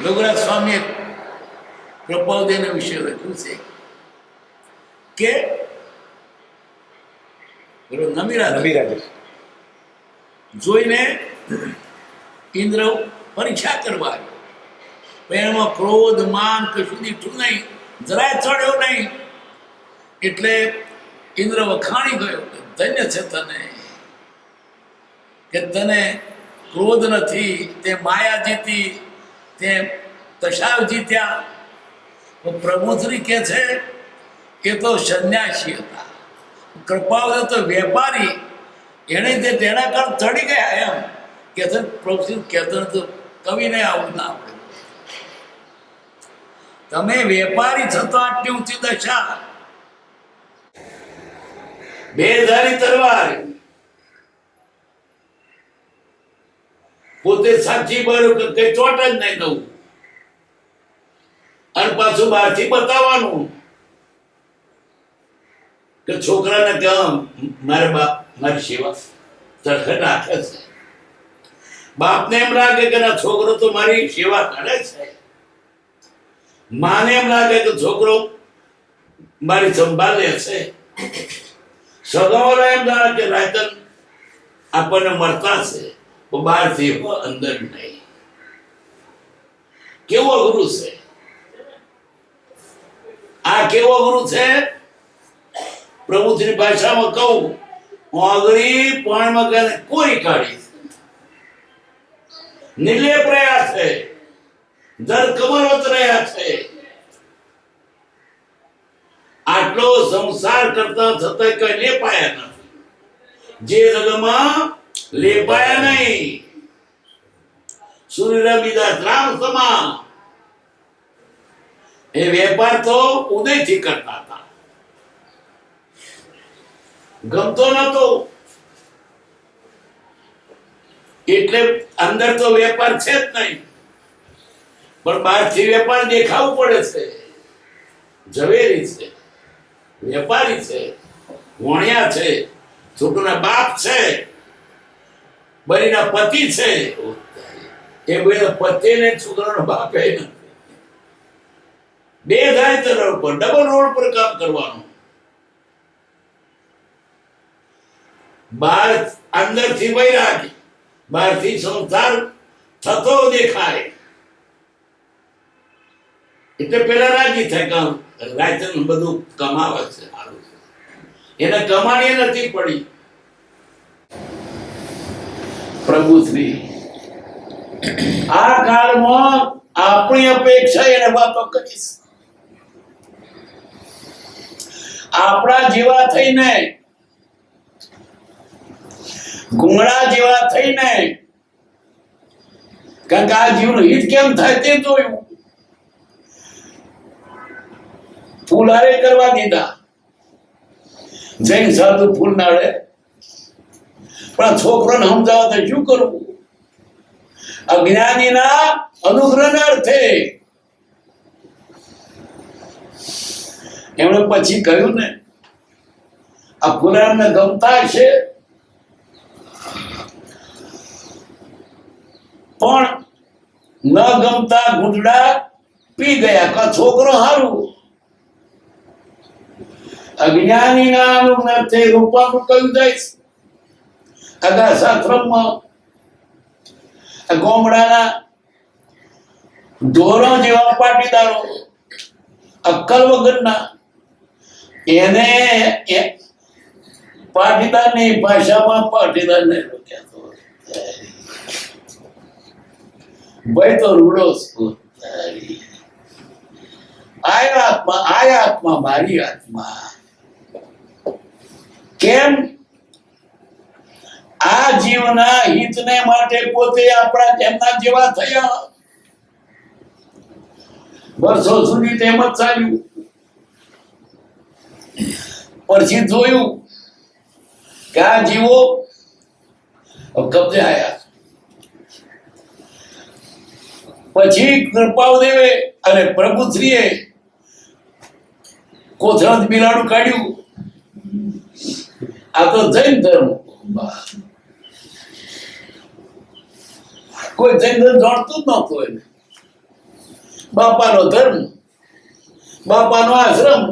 રઘુરાજ સ્વામીએ કૃપાદેવ વિશે લખ્યું છે કે નમિરાજ જોઈને ઇન્દ્ર પરીક્ષા કરવા એમાં ક્રોધ માન કશું દીઠું નહીં, જરાય ચડ્યો નહીં. એટલે ઇન્દ્ર વખાણી ગયો કે ધન્ય છે તને કે તને ક્રોધ નથી, તે માયા જીતી, તે કશાવ જીત્યા. પ્રભુશ્રી કે છે એ તો સંન્યાસી હતા, કૃપાવત તો વેપારી, એને તે તેના કર ચડી ગયા એમ કે છે. પ્રભુશ્રી કહેતો તો કવિને આવું ના આવડે. તમે વેપારી છતો આટલી ઊંચી દશા, બે ધારી તલવાર, પોતે સાચી બોલ્યો કે કઈ ચોટ જ નહીં દઉં, અને પાછું બહારથી બતાવવાનું કે છોકરાને કેમ મારા બાપ મારી સેવા સરખે રાખે છે. બાપને એમ લાગે કે ના છોકરો તો મારી સેવા કરે છે, માને એમ લાગે કે છોકરો મારી સંભાળ લે છે, સગાવાળા એમ જાણે કે રાયતન આપણને મળતા છે, બહારથી અંદર નહીં. કેવું અઘરું છે આ, કેવું અઘરું છે. પ્રભુની ભાષામાં કહું, હું અઘરી પણ કોઈ કાઢી નિર્લેપ રહ્યા છે, દર કમરવત રહ્યા છે. આટલો સંસાર કરતા છતાં કઈ લેપાયા નથી. જે જગમાં લેપાયા નહીં, સૂર્ય બીજા રામ સમા, એ વેપાર તો ઉદયથી કરતા હતા, ગમતો નતો. એટલે અંદર તો વેપાર છે જ નહીં, પણ બહારથી વેપાર દેખાવું પડે છે. ઝવેરી છે, વેપારી છે, વણિયા છે, છોકરાના બાપ છે, બરીના પતિ છે. એ બધા પતિ ને છોકરાનો બાપ એ નથી. બે ધારી તરફ પર ડબલ રોડ પર કામ કરવાનું. બહાર અંદરથી વૈરાગ, બહારથી સંસાર થતો દેખાય. એટલે પેલા રાજી થાય કામ રાયતન બધું કમાવે છે, સારું છે. એને કમાણી નથી પડી. પ્રભુશ્રી આ કાળમાં આપણી અપેક્ષા એને વાતો કરીશ. આપણા જેવા થઈને, ગુંગળા જેવા થઈને, કારણ કે આ જીવનું હિત કેમ થાય તે જોયું. ફૂલારે કરવા દીધા, જૈન સાધુ ફૂલ નાડે, પણ છોકરોને સમજાવવા તો શું કરવું? અજ્ઞાનીના અનુગ્રહના અર્થે એમણે પછી કહ્યું ને, આ ફૂલારને ગમતા છે, પણ ન ગમતા ઘૂંટડા પી ગયા. કા છોકરો હારું. અજ્ઞાનીના અનુગ્રહે રૂપાનું કહ્યું જાય છે. અગા શાસ્ત્રમાં ગોમડાના ઢોરો જેવા પાટીદારો, અક્કલ વગરના, એને પાટીદારની ભાષામાં પાટીદારને રોક્યા. ભાઈ તો રૂડો છું. આયા આત્મા મારી આત્મા. કેમ? આ જીવના હિતને માટે પોતે આપણા તેમના જેવા થયા. વર્ષો સુધી તેમ જ ચાલ્યું. પછી જોયું કે આ જીવો કબજે આયા. પછી કૃપાદેવે અને પ્રભુશ્રીએ કોથળાથી બિલાડું કાઢ્યું. આ તો જૈન ધર્મ. કોઈ જૈન ધર્મ જાણતું જ નહોતું એને. બાપાનો ધર્મ, બાપાનો આશ્રમ.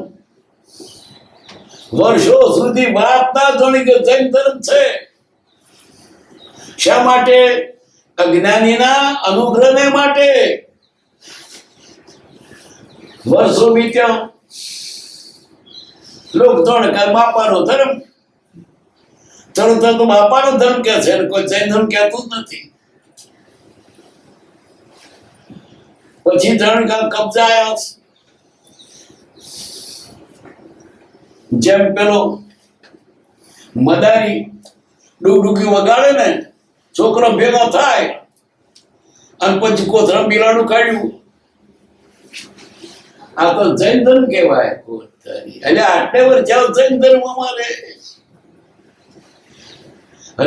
વર્ષો સુધી વાત ના જાણી કે જૈન ધર્મ છે. શા માટે? અજ્ઞાનીના અનુગ્રહને માટે. વર્ષો વીત્યા, લોક જાણે કે બાપાનો ધર્મ. તરત તો બાપાનો ધર્મ કે છે, કોઈ જૈન ધર્મ કહેતું જ નથી. પછી જાણ કે કબજા આવ્યા છે. જેમ પેલો મદારી ડુગડુગી વગાડે ને, છોકરો ભેગો થાય અને પછી કોથળા બિલાડું કાઢ્યું. આ તો જૈન ધર્મ કહેવાય. એટલે આટલે વર્ષ જાવ જૈન ધર્મ અમારે.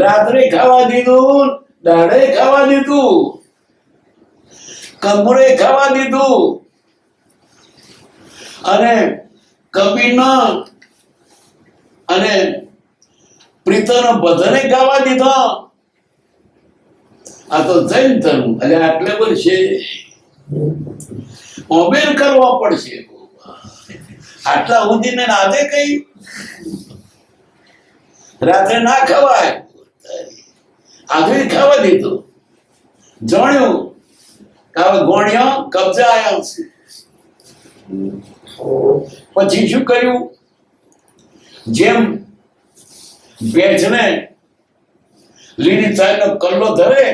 રાત્રે ખાવા દીધું, દાડે ખાવા દીધું, કમરે ખાવા દીધું, અને કબીરનો અને પ્રીતનો બધાને ખાવા દીધો. આ તો જૈન ધર્મ. એટલે આટલે વર્ષે ઓબેર કરવા પડશે. આટલા સુધી આજે કઈ રાત્રે ના ખવાય, આજે ખાવા દીધું. જાણ્યું કે હવે ગોણ્યો કબજા આવ્યા છે. પછી શું કર્યું? જેમ ભેંસને લીલી ચાયનો કલ્લો ધરે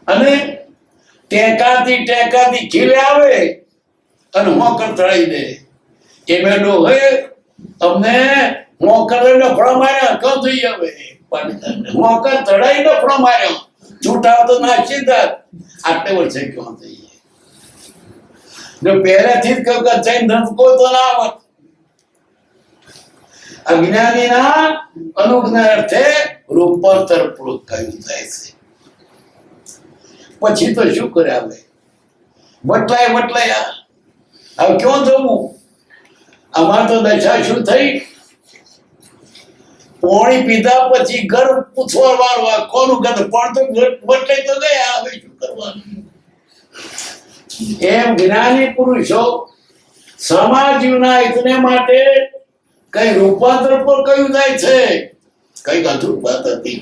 અને ટેકાથી ખીલે આવે અને હોકર ચડાવી દે. એ મેડો હે તમને હોકર ડફડો માર્યા કહો જોઈએ. હવે હોકર ચડાવી ડફડો માર્યો, છૂટા તો નાખી દે. આટલે વર્ષે ક્યાં થઈએ? જો પહેલેથી જ કહ્યું કે જૈન ધર્મ કોઈ તો ના આવત. અજ્ઞાનીના અનુજ્ઞા અર્થે રૂપાંતર પૂર્વક કહ્યું થાય છે. પછી તો શું કરે? હવે વટલાયા. હવે ક્યાં જવું? અમાર તો દશા શું થઈ? પાણી પીધા પછી ઘર પૂછવા વાળવા કોનું ઘર પણ તો વટલાઈ તો ગયા. હવે શું કરવાનું? એમ જ્ઞાની પુરુષો સમાજ જીવના હિતને માટે કઈ રૂપાંતર પર કયું જાય છે, કઈક અધૂર વાત હતી.